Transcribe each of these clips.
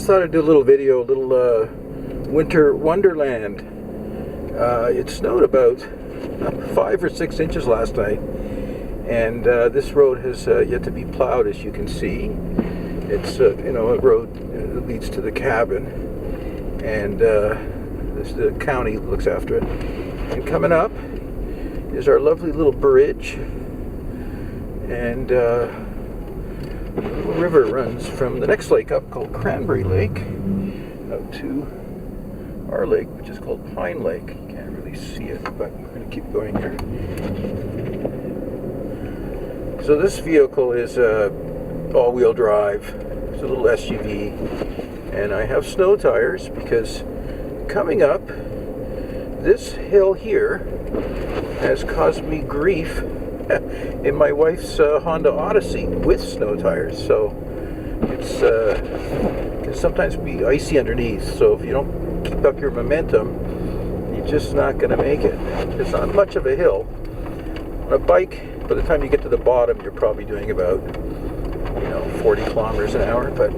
just thought I'd do a little video, a little winter wonderland. It snowed about 5 or 6 inches last night, and this road has yet to be plowed, as you can see. It's a road that leads to the cabin, and the county looks after it. And coming up is our lovely little bridge, and a little river runs from the next lake up, called Cranberry Lake, out to our lake, which is called Pine Lake. You can't really see it, but we're going to keep going here. So this vehicle is all-wheel drive. It's a little SUV, and I have snow tires because coming up this hill here has caused me grief in my wife's Honda Odyssey with snow tires. So it's can sometimes be icy underneath, so if you don't keep up your momentum, you're just not going to make it. It's not much of a hill. On a bike, by the time you get to the bottom, you're probably doing about 40 kilometers an hour. But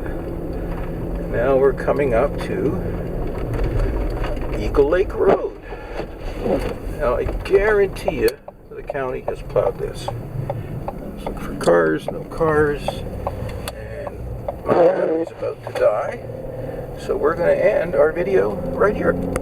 now we're coming up to Eagle Lake Road. Now I guarantee you the county has plowed this. Let's look for cars, no cars, and my battery's about to die. So we're going to end our video right here.